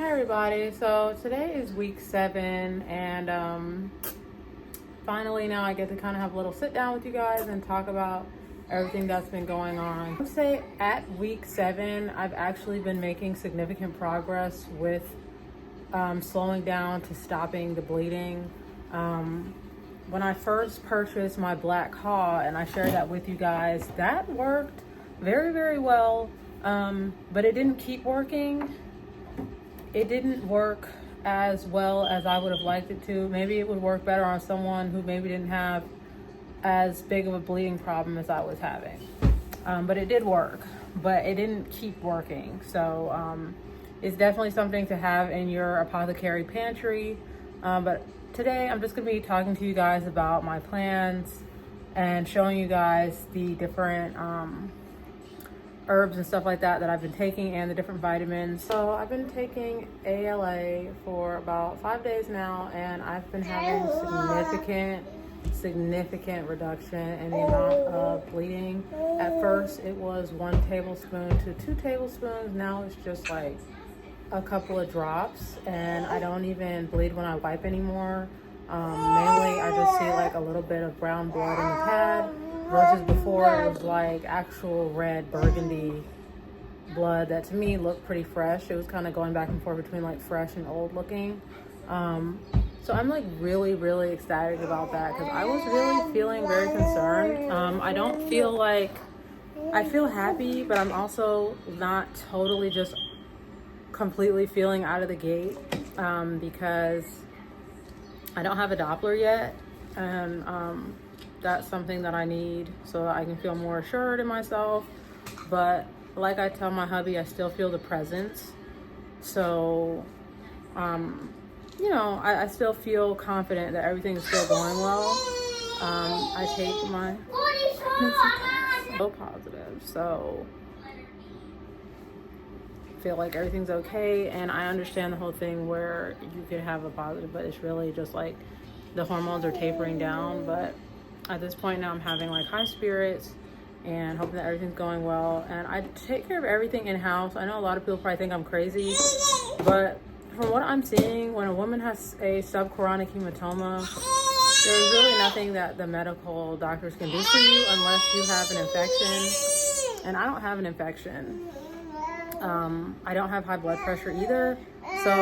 Everybody, so today is week 7 and finally now I get to kind of have a little sit down with you guys and talk about everything that's been going on. I would say at week 7 I've actually been making significant progress with slowing down to stopping the bleeding. When I first purchased my black haw and I shared that with you guys, that worked very, very well, but it didn't keep working. It didn't work as well as I would have liked it to. Maybe it would work better on someone who maybe didn't have as big of a bleeding problem as I was having. But it did work, but it didn't keep working. So it's definitely something to have in your apothecary pantry. But today I'm just gonna be talking to you guys about my plans and showing you guys the different herbs and stuff like that I've been taking and the different vitamins. So I've been taking ALA for about 5 days now, and I've been having significant reduction in the amount of bleeding. At first it was 1 tablespoon to 2 tablespoons. Now it's just like a couple of drops, and I don't even bleed when I wipe anymore. Mainly I just see like a little bit of brown blood in the pad, versus before it was like actual red burgundy blood that to me looked pretty fresh. It was kind of going back and forth between like fresh and old looking. So I'm like really ecstatic about that, because I was really feeling very concerned. I don't feel like, I feel happy, but I'm also not totally just completely feeling out of the gate, because I don't have a Doppler yet, and that's something that I need so that I can feel more assured in myself. But like I tell my hubby, I still feel the presence. So, you know, I still feel confident that everything's still going well. I take my so positive, so I feel like everything's okay. And I understand the whole thing where you could have a positive, but it's really just like the hormones are tapering down. But at this point now I'm having like high spirits and hoping that everything's going well. And I take care of everything in-house. I know a lot of people probably think I'm crazy, but from what I'm seeing, when a woman has a subchorionic hematoma, there's really nothing that the medical doctors can do for you unless you have an infection. And I don't have an infection. I don't have high blood pressure either. So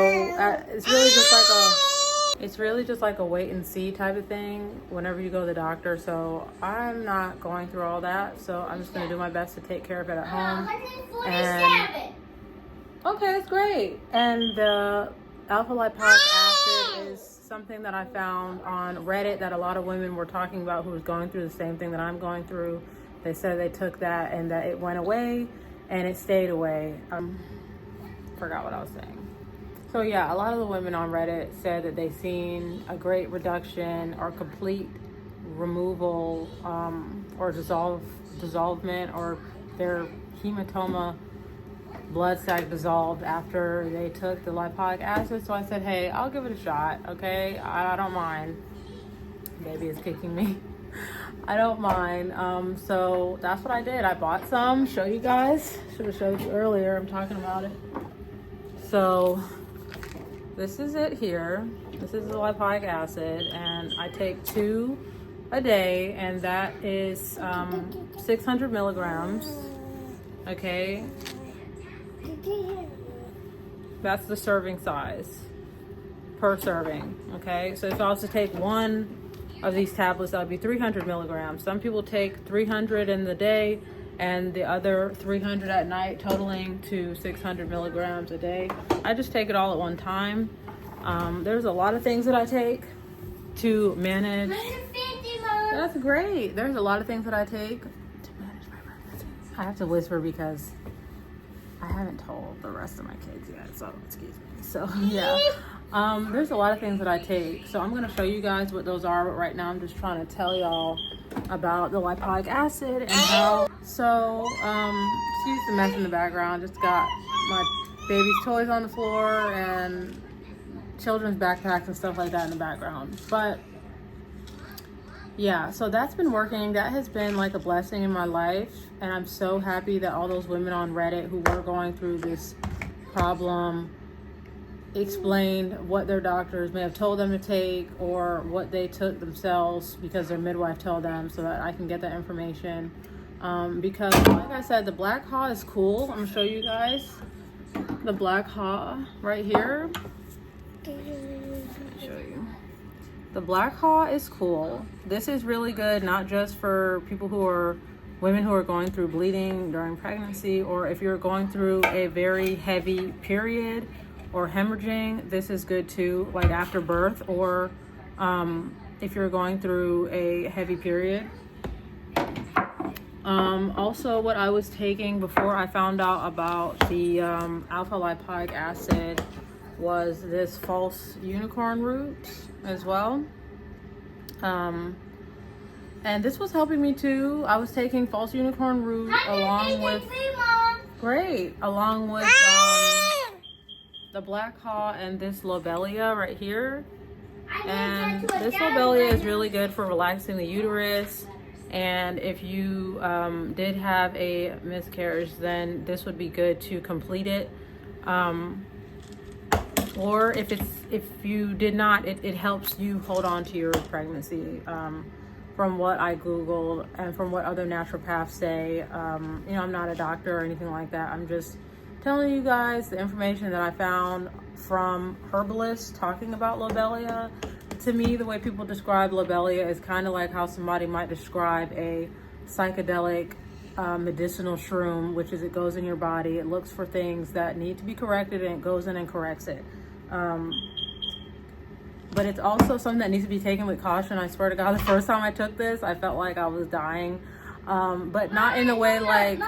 it's really just like a wait and see type of thing whenever you go to the doctor. So I'm not going through all that. So I'm just gonna do my best to take care of it at home. And okay, that's great. And the alpha lipoic acid is something that I found on Reddit that a lot of women were talking about who was going through the same thing that I'm going through. They said they took that and that it went away and it stayed away. Forgot what I was saying. So yeah, a lot of the women on Reddit said that they've seen a great reduction or complete removal, or dissolvement, or their hematoma blood sac dissolved after they took the lipoic acid. So I said, hey, I'll give it a shot, okay? I don't mind. Baby is kicking me. I don't mind. So that's what I did. I bought some, show you guys. Should have showed you earlier, I'm talking about it. So this is it here. This is the lipoic acid, and I take 2 a day, and that is 600 milligrams, okay? That's the serving size per serving, okay? So if I was to take 1 of these tablets, that would be 300 milligrams. Some people take 300 in the day and the other 300 at night, totaling to 600 milligrams a day. I just take it all at one time. There's a lot of things that I take to manage. That's great. There's a lot of things that I take to manage my pregnancy. I have to whisper because I haven't told the rest of my kids yet, so excuse me. So yeah, there's a lot of things that I take. So I'm gonna show you guys what those are, but right now I'm just trying to tell y'all about the lipoic acid and how. So excuse the mess in the background. Just got my baby's toys on the floor and children's backpacks and stuff like that in the background. But yeah, so that's been working. That has been like a blessing in my life, and I'm so happy that all those women on Reddit who were going through this problem explained what their doctors may have told them to take or what they took themselves because their midwife told them, so that I can get that information. Because like I said, the black haw is cool. I'm gonna show you guys the black haw right here. Let me show you. The black haw is cool. This is really good, not just for people who are women who are going through bleeding during pregnancy, or if you're going through a very heavy period or hemorrhaging. This is good too, like after birth, or if you're going through a heavy period. Also, what I was taking before I found out about the alpha lipoic acid was this false unicorn root as well. And this was helping me too. I was taking false unicorn root along with the black haw and this lobelia right here. And this lobelia is really good for relaxing the uterus. And if you did have a miscarriage, then this would be good to complete it. Or if you did not, it helps you hold on to your pregnancy. From what I Googled and from what other naturopaths say, you know, I'm not a doctor or anything like that. I'm just telling you guys the information that I found from herbalists talking about lobelia. To me, the way people describe lobelia is kind of like how somebody might describe a psychedelic medicinal shroom, which is it goes in your body, it looks for things that need to be corrected, and it goes in and corrects it. But it's also something that needs to be taken with caution. I swear to God, the first time I took this, I felt like I was dying, but not in a way like...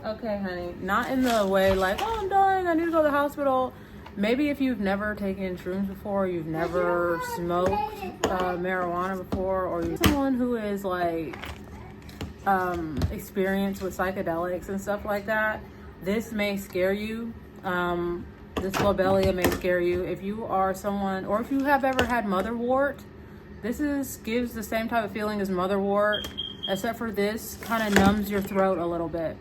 Okay, honey. Not in the way like, oh, I'm dying, I need to go to the hospital. Maybe if you've never taken shrooms before, you've never smoked marijuana before, or you're someone who is like experienced with psychedelics and stuff like that, this may scare you. This lobelia may scare you. If you are someone, or if you have ever had motherwort, gives the same type of feeling as motherwort, except for this kind of numbs your throat a little bit.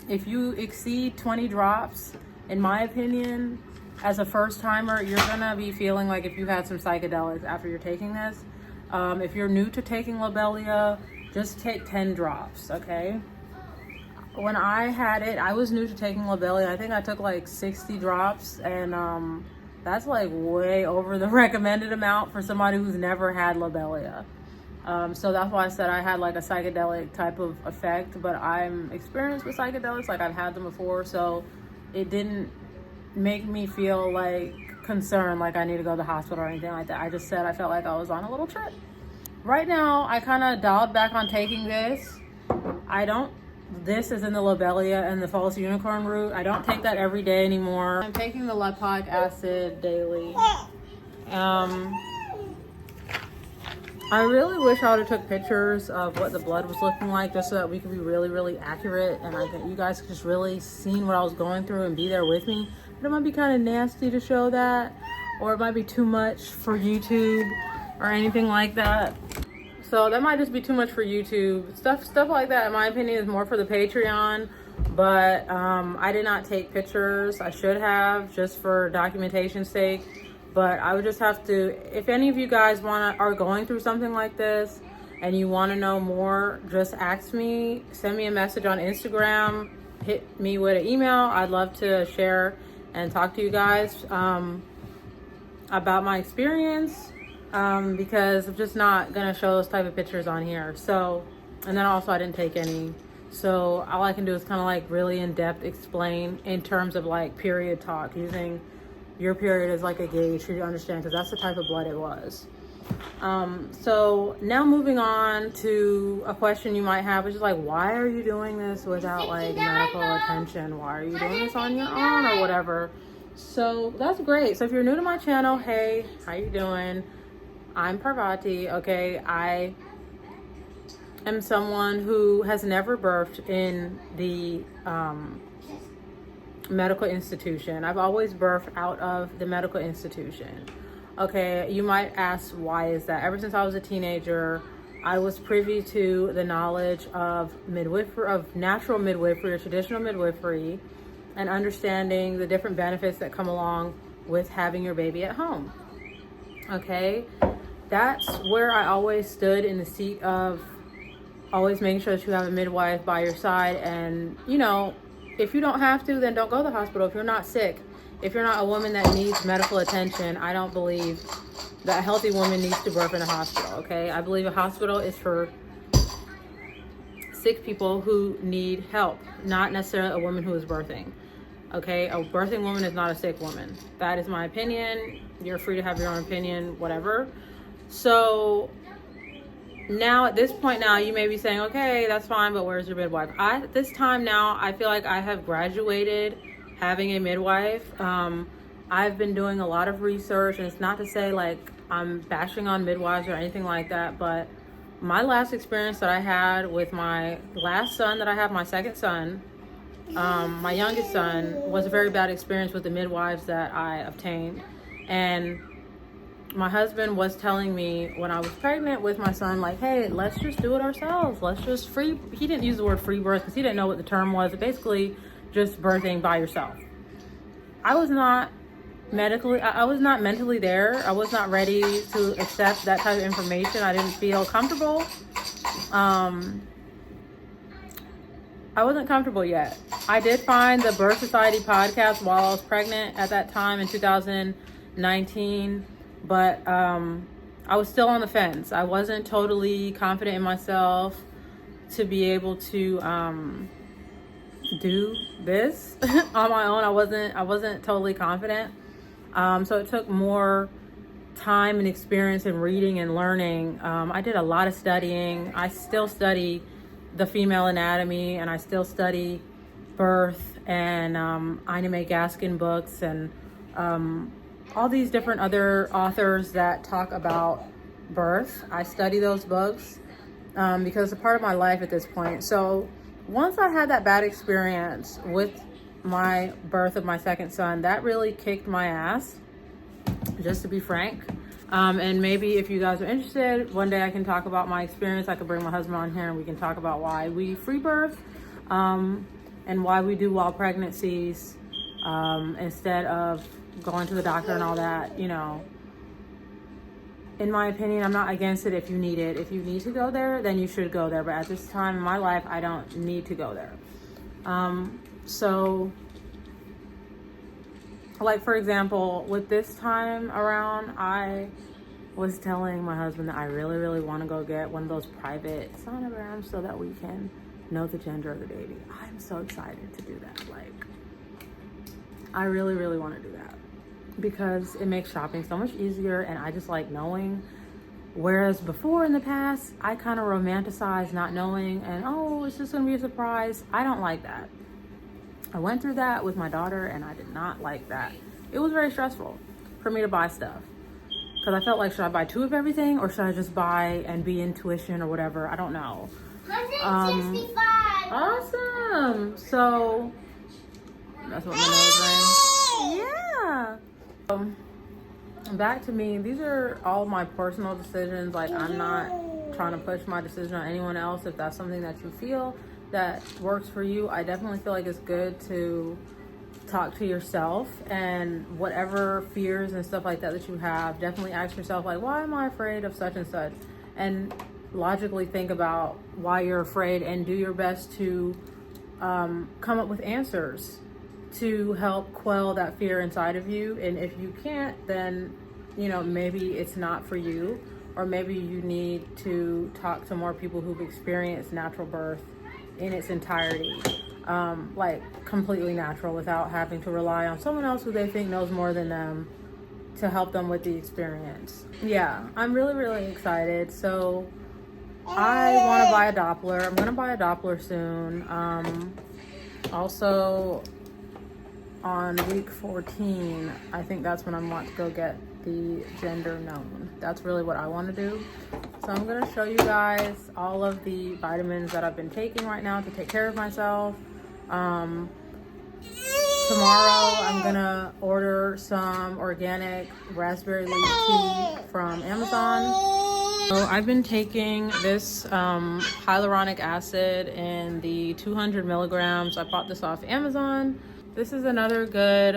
If you exceed 20 drops, in my opinion, as a first timer, you're gonna be feeling like if you had some psychedelics after you're taking this. If you're new to taking lobelia, just take 10 drops, okay? When I had it, I was new to taking lobelia. I think I took like 60 drops, and that's like way over the recommended amount for somebody who's never had lobelia. So that's why I said I had like a psychedelic type of effect, but I'm experienced with psychedelics, like I've had them before, so it didn't make me feel like concerned, like I need to go to the hospital or anything like that. I just said I felt like I was on a little trip. Right now, I kind of dialed back on taking this. This is in the lobelia and the false unicorn root. I don't take that every day anymore. I'm taking the lipoic acid daily. I really wish I would have took pictures of what the blood was looking like, just so that we could be really, really accurate, and you guys could just really seen what I was going through and be there with me. But it might be kind of nasty to show that, or it might be too much for YouTube or anything like that. So that might just be too much for YouTube. Stuff like that, in my opinion, is more for the Patreon. But I did not take pictures. I should have, just for documentation's sake. But I would just have to, if any of you guys are going through something like this and you want to know more, just ask me, send me a message on Instagram, hit me with an email. I'd love to share and talk to you guys about my experience, because I'm just not going to show those type of pictures on here. So, and then also I didn't take any. So all I can do is kind of like really in-depth explain in terms of like period talk, using your period is like a gauge for you to understand, because that's the type of blood it was. So now moving on to a question you might have, which is like, why are you doing this without like medical attention? Why are you doing this on your own or whatever? So that's great. So if you're new to my channel, hey, how you doing? I'm Parvati. Okay, I am someone who has never birthed in the medical institution. I've always birthed out of the medical institution. Okay, you might ask, why is that? Ever since I was a teenager, I was privy to the knowledge of midwifery, of natural midwifery or traditional midwifery, and understanding the different benefits that come along with having your baby at home. Okay, that's where I always stood, in the seat of always making sure that you have a midwife by your side. And, you know, if you don't have to, then don't go to the hospital. If you're not sick, if you're not a woman that needs medical attention, I don't believe that a healthy woman needs to birth in a hospital, okay? I believe a hospital is for sick people who need help, not necessarily a woman who is birthing, okay? A birthing woman is not a sick woman. That is my opinion. You're free to have your own opinion, whatever. So now at this point now, you may be saying, okay, that's fine, but where's your midwife? At this time now, I feel like I have graduated having a midwife. I've been doing a lot of research, and it's not to say like I'm bashing on midwives or anything like that, but my last experience that I had with my last son that I have, my second son, my youngest son, was a very bad experience with the midwives that I obtained. And my husband was telling me when I was pregnant with my son, like, hey, let's just do it ourselves. Let's just he didn't use the word free birth because he didn't know what the term was. It basically just birthing by yourself. I was not mentally there. I was not ready to accept that type of information. I didn't feel comfortable. I wasn't comfortable yet. I did find the Birth Society podcast while I was pregnant at that time in 2019, but I was still on the fence. I wasn't totally confident in myself to be able to do this on my own. I wasn't totally confident. So it took more time and experience and reading and learning. I did a lot of studying. I still study the female anatomy, and I still study birth and Ina May Gaskin books and all these different other authors that talk about birth. I study those books because it's a part of my life at this point. So once I had that bad experience with my birth of my second son, that really kicked my ass, just to be frank. And maybe if you guys are interested, one day I can talk about my experience. I could bring my husband on here and we can talk about why we free birth and why we do wild pregnancies instead of going to the doctor and all that. You know, in my opinion, I'm not against it if you need it. If you need to go there, then you should go there. But at this time in my life, I don't need to go there. So, like, for example, with this time around, I was telling my husband that I really, really want to go get one of those private sonograms so that we can know the gender of the baby. I'm so excited to do that. Like, I really, really want to do that because it makes shopping so much easier, and I just like knowing. Whereas before in the past, I kind of romanticized not knowing and, oh, it's just going to be a surprise. I don't like that. I went through that with my daughter, and I did not like that. It was very stressful for me to buy stuff because I felt like, should I buy 2 of everything or should I just buy and be intuition or whatever? I don't know. 165. Awesome. So that's what my nose rang. Yeah. Back to me. These are all my personal decisions. Like, I'm not trying to push my decision on anyone else. If that's something that you feel that works for you, I definitely feel like it's good to talk to yourself, and whatever fears and stuff like that you have, definitely ask yourself, like, why am I afraid of such and such, and logically think about why you're afraid and do your best to come up with answers to help quell that fear inside of you. And if you can't, then, you know, maybe it's not for you, or maybe you need to talk to more people who've experienced natural birth in its entirety, like completely natural, without having to rely on someone else who they think knows more than them to help them with the experience. Yeah, I'm really, really excited. So I want to buy a Doppler. I'm going to buy a Doppler soon. Also on week 14, I think that's when I want to go get the gender known. That's really what I want to do. So I'm going to show you guys all of the vitamins that I've been taking right now to take care of myself. tomorrow I'm gonna order some organic raspberry leaf tea from Amazon. So I've been taking this hyaluronic acid in the 200 milligrams. I bought this off Amazon. This is another good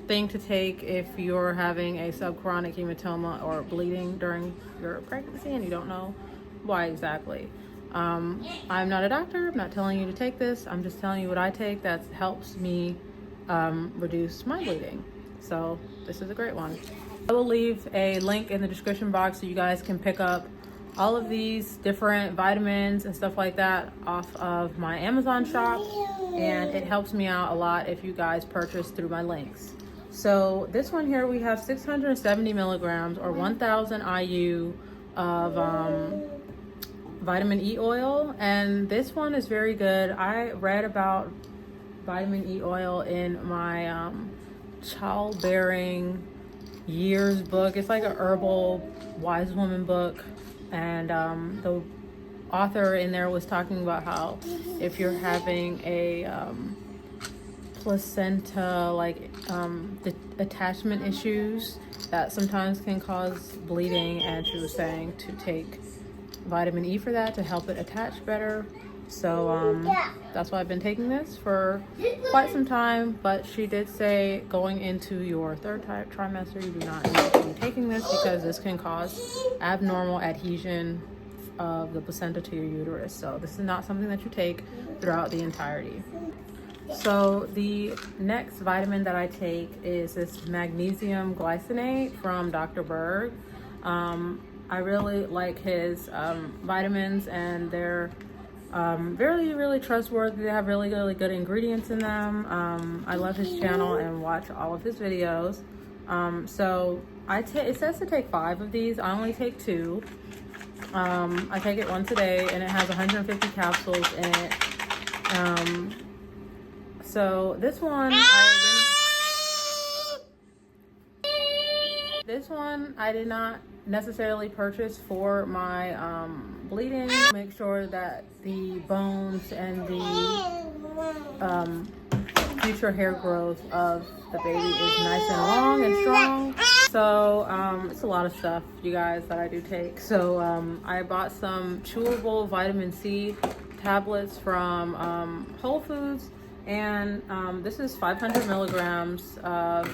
thing to take if you're having a subchronic hematoma or bleeding during your pregnancy and you don't know why exactly. I'm not a doctor. I'm not telling you to take this. I'm just telling you what I take that helps me reduce my bleeding. So this is a great one. I will leave a link in the description box so you guys can pick up all of these different vitamins and stuff like that off of my Amazon shop, and it helps me out a lot if you guys purchase through my links. So this one here, we have 670 milligrams or 1000 IU of vitamin E oil, and this one is very good. I read about vitamin E oil in my childbearing years book. It's like a herbal wise woman book, and the author in there was talking about how if you're having a placenta, like the attachment issues, that sometimes can cause bleeding, and she was saying to take vitamin E for that to help it attach better. So that's why I've been taking this for quite some time, but she did say going into your third trimester you do not need to be taking this because this can cause abnormal adhesion of the placenta to your uterus. So this is not something that you take throughout the entirety. So the next vitamin that I take is this magnesium glycinate from Dr. Berg. I really like his vitamins, and they're really trustworthy. They have really good ingredients in them. I love his channel and watch all of his videos. So it says to take 5 of these. I only take 2. I take it once a day, and it has 150 capsules in it. So this one I did not necessarily purchase for my bleeding. Make sure that the bones and the future hair growth of the baby is nice and long and strong. So it's a lot of stuff, you guys, that I do take. So I bought some chewable vitamin C tablets from Whole Foods, and this is 500 milligrams of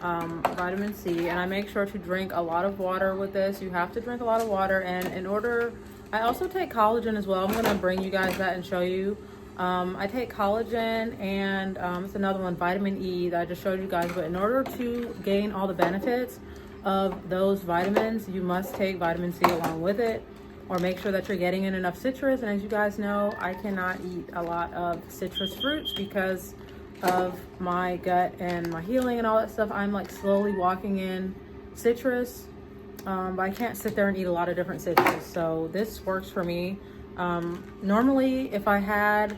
vitamin C, and I make sure to drink a lot of water with this. You have to drink a lot of water, and I also take collagen as well. I'm going to bring you guys that and show you. I take collagen, and it's another one, vitamin E, that I just showed you guys. But in order to gain all the benefits of those vitamins, you must take vitamin C along with it, or make sure that you're getting in enough citrus. And as you guys know, I cannot eat a lot of citrus fruits because of my gut and my healing and all that stuff. I'm like slowly walking in citrus, but I can't sit there and eat a lot of different citrus. So this works for me. Normally, if I had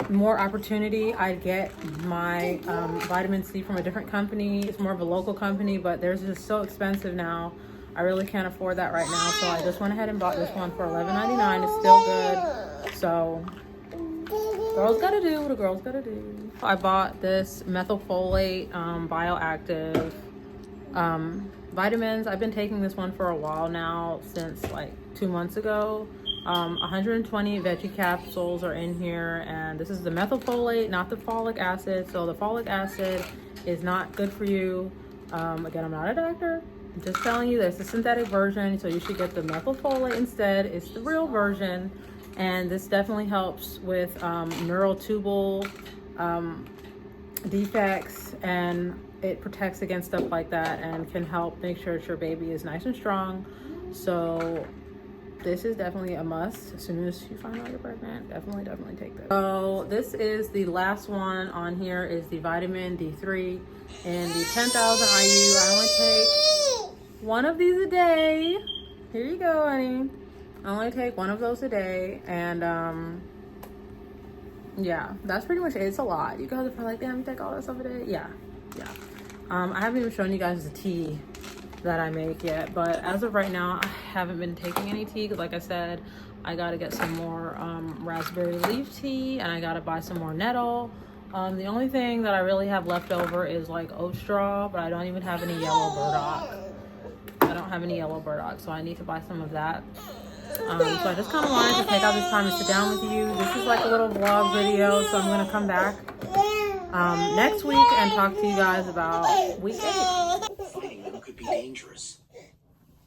more opportunity, I'd get my vitamin C from a different company. It's more of a local company, but theirs is so expensive now. I really can't afford that right now. So I just went ahead and bought this one for $11.99. It's still good. So girls gotta do what a girl's gotta do. I bought this methylfolate bioactive vitamins. I've been taking this one for a while now, since like 2 months ago. 120 veggie capsules are in here, and this is the methylfolate, not the folic acid. So the folic acid is not good for you. Again, I'm not a doctor. I'm just telling you, there's a synthetic version, so you should get the methylfolate instead. It's the real version, and this definitely helps with neural tubal defects, and it protects against stuff like that, and can help make sure that your baby is nice and strong. So this is definitely a must. As soon as you find out you're pregnant, definitely take this. So this is the last one on here, is the vitamin D3 and the 10,000 IU. I only take one of these a day. Here you go, honey. I only take one of those a day, and yeah, that's pretty much it. It's a lot. You guys are probably like, damn, you take all that stuff a day? Yeah. I haven't even shown you guys the tea that I make yet, but as of right now, I haven't been taking any tea because, like I said, I gotta get some more raspberry leaf tea, and I gotta buy some more nettle. The only thing that I really have left over is like oat straw, but I don't even have any yellow burdock. I don't have any yellow burdock, so I need to buy some of that. So I just kind of wanted to take out this time to sit down with you. This is like a little vlog video, so I'm going to come back next week and talk to you guys about week 8. Fighting them could be dangerous.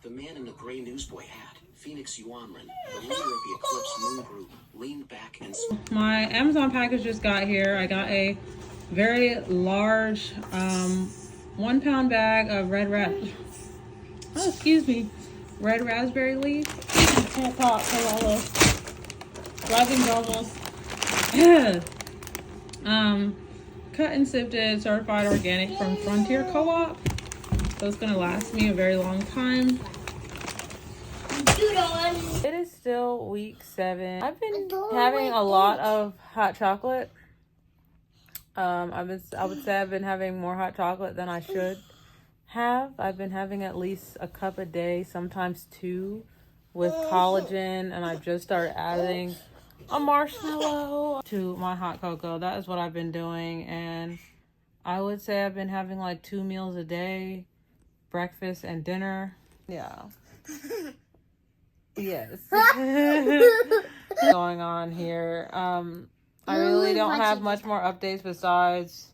The man in the gray newsboy hat, Phoenix Yuanlin, the leader of the Eclipse Moon Group, leaned back and My Amazon package just got here. I got a very large 1 pound bag of red raspberry leaf. I can't talk from all those driving goggles. Cut and sifted, certified organic from Frontier Co-op. So it's gonna last me a very long time. It is still week 7. I've been having a lot of hot chocolate. I would say I've been having more hot chocolate than I should have. I've been having at least a cup a day, sometimes 2, with collagen, and I've just started adding a marshmallow to my hot cocoa. That is what I've been doing, and I would say I've been having like 2 meals a day, breakfast and dinner. Yeah. Yes. Going on here. I really don't have much more updates besides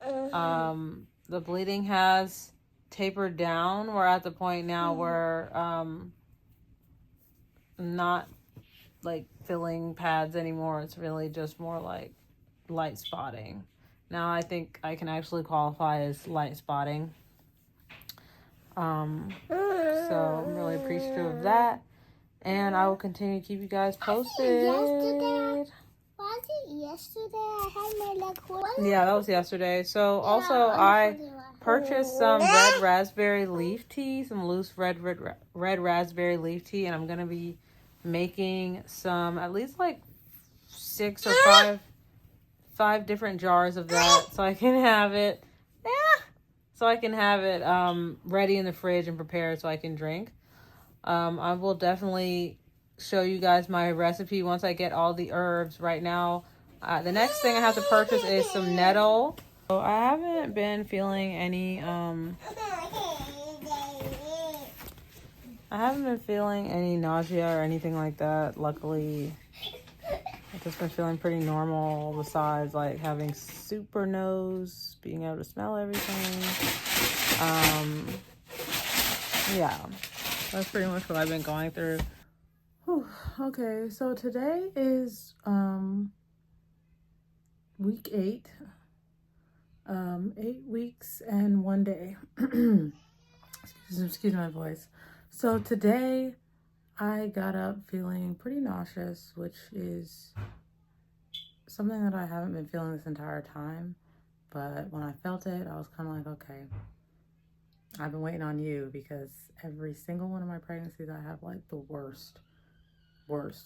the bleeding has tapered down. We're at the point now where not like filling pads anymore. It's really just more like light spotting. Now I think I can actually qualify as light spotting. So I'm really appreciative of that. And I will continue to keep you guys posted. Was it yesterday? I had my leg full. Yeah, that was yesterday. So also I purchased some red raspberry leaf tea, some loose red raspberry leaf tea, and I'm gonna be making some at least like 6 or 5 different jars of that, so I can have it. Ready in the fridge and prepared so I can drink. I will definitely show you guys my recipe once I get all the herbs. Right now, the next thing I have to purchase is some nettle. So I haven't been feeling any nausea or anything like that. Luckily, I've just been feeling pretty normal, besides like having super nose, being able to smell everything. Yeah, that's pretty much what I've been going through. Whew. Okay, so today is week 8. 8 weeks and 1 day. Excuse my voice. So today I got up feeling pretty nauseous, which is something that I haven't been feeling this entire time. But when I felt it, I was kind of like, okay, I've been waiting on you, because every single one of my pregnancies, I have like the worst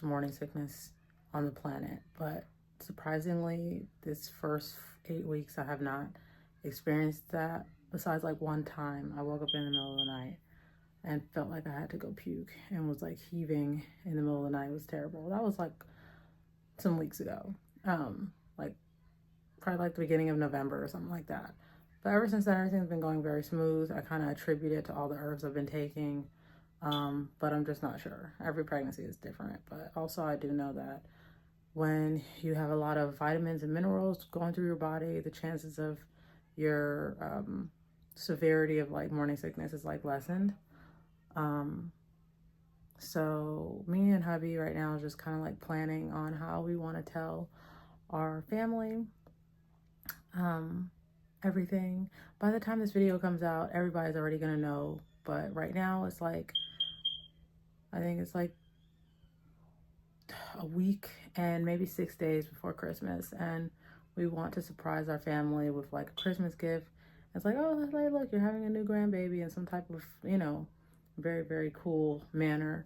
morning sickness on the planet. But surprisingly, this first 8 weeks, I have not experienced that, besides like one time. I woke up in the middle of the night and felt like I had to go puke and was like heaving in the middle of the night. It was terrible. That was like some weeks ago. Like probably like the beginning of November or something like that. But ever since then, everything's been going very smooth. I kind of attribute it to all the herbs I've been taking. But I'm just not sure. Every pregnancy is different. But also I do know that when you have a lot of vitamins and minerals going through your body, the chances of your severity of like morning sickness is like lessened. So me and hubby right now is just kind of like planning on how we want to tell our family everything. By the time this video comes out, everybody's already gonna know, but right now it's like, I think it's like a week and maybe 6 days before Christmas, and we want to surprise our family with like a Christmas gift. It's like, oh, look, you're having a new grandbaby in some type of, very, very cool manner.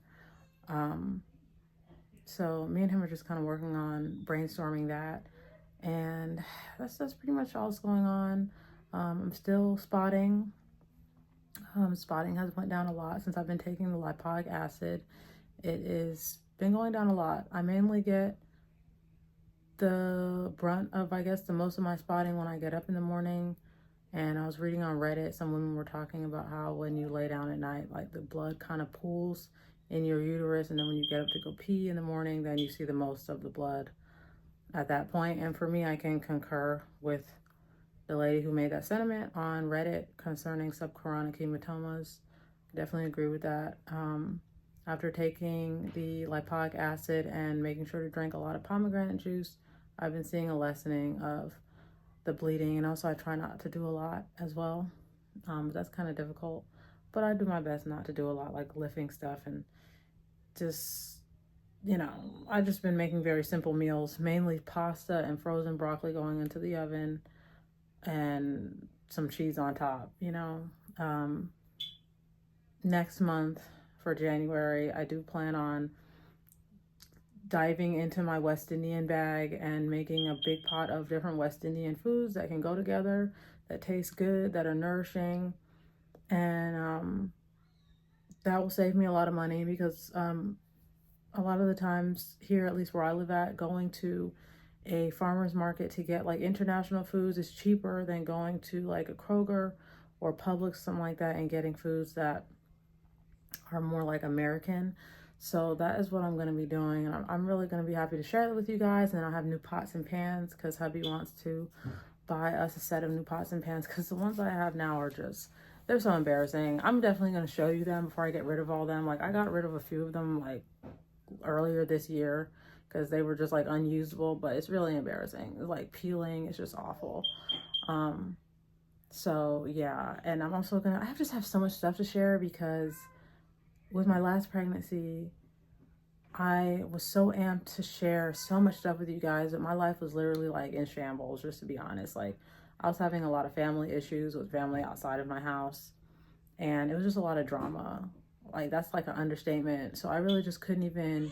So me and him are just kind of working on brainstorming that, and that's pretty much all that's going on. I'm still spotting. Spotting has went down a lot since I've been taking the lipoic acid. It is been going down a lot. I mainly get the brunt of, I guess, the most of my spotting when I get up in the morning. And I was reading on Reddit, some women were talking about how when you lay down at night, like the blood kind of pools in your uterus, and then when you get up to go pee in the morning, then you see the most of the blood at that point. And for me, I can concur with the lady who made that sentiment on Reddit concerning subchorionic hematomas. Definitely agree with that. After taking the lipoic acid and making sure to drink a lot of pomegranate juice, I've been seeing a lessening of the bleeding, and also I try not to do a lot as well. That's kind of difficult, but I do my best not to do a lot, like lifting stuff, and just, you know, I've just been making very simple meals, mainly pasta and frozen broccoli going into the oven and some cheese on top, you know. Next month for January, I do plan on diving into my West Indian bag and making a big pot of different West Indian foods that can go together, that taste good, that are nourishing. And that will save me a lot of money, because a lot of the times here, at least where I live at, going to a farmer's market to get like international foods is cheaper than going to like a Kroger or Publix, something like that, and getting foods that are more like American. So that is what I'm going to be doing, and I'm really going to be happy to share that with you guys. And I'll have new pots and pans, because hubby wants to buy us a set of new pots and pans, because the ones I have now are just, they're so embarrassing. I'm definitely going to show you them before I get rid of all them. Like, I got rid of a few of them like earlier this year because they were just like unusable, but it's really embarrassing. It's like peeling, it's just awful. So yeah, and I'm also I just have so much stuff to share, because with my last pregnancy, I was so amped to share so much stuff with you guys that my life was literally like in shambles, just to be honest. Like, I was having a lot of family issues with family outside of my house, and it was just a lot of drama. Like, that's like an understatement. So I really just couldn't even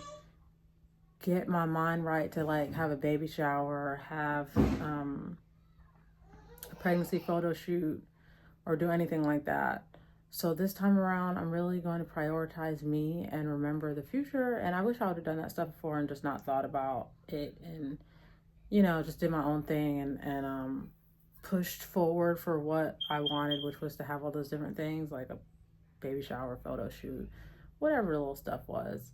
get my mind right to like have a baby shower, have a pregnancy photo shoot, or do anything like that. So this time around, I'm really going to prioritize me and remember the future. And I wish I would have done that stuff before and just not thought about it, and, you know, just did my own thing, and pushed forward for what I wanted, which was to have all those different things, like a baby shower, photo shoot, whatever the little stuff was.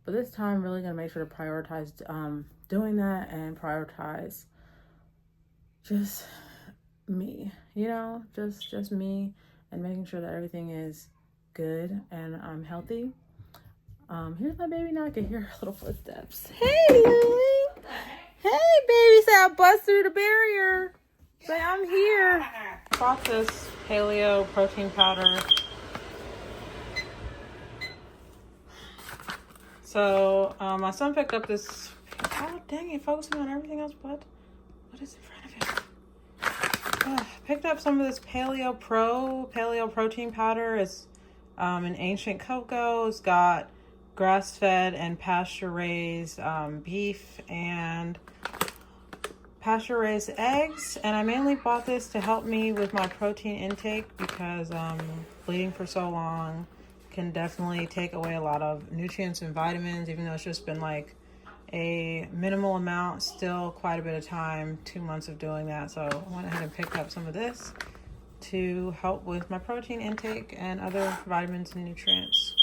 But this time, really gonna make sure to prioritize doing that, and prioritize just me, you know, just me, and making sure that everything is good and I'm healthy. Here's my baby now. I can hear her little footsteps. Hey, Lily. Hey, baby. Say I bust through the barrier. Say I'm here. Bought this paleo protein powder. So my son picked up this. Oh, dang it, focusing on everything else but what is in front of it. Picked up some of this paleo protein powder. It's an ancient cocoa. It's got grass-fed and pasture-raised beef and pasture-raised eggs. And I mainly bought this to help me with my protein intake, because bleeding for so long can definitely take away a lot of nutrients and vitamins, even though it's just been like a minimal amount, still quite a bit of time, 2 months of doing that. So I went ahead and picked up some of this to help with my protein intake and other vitamins and nutrients.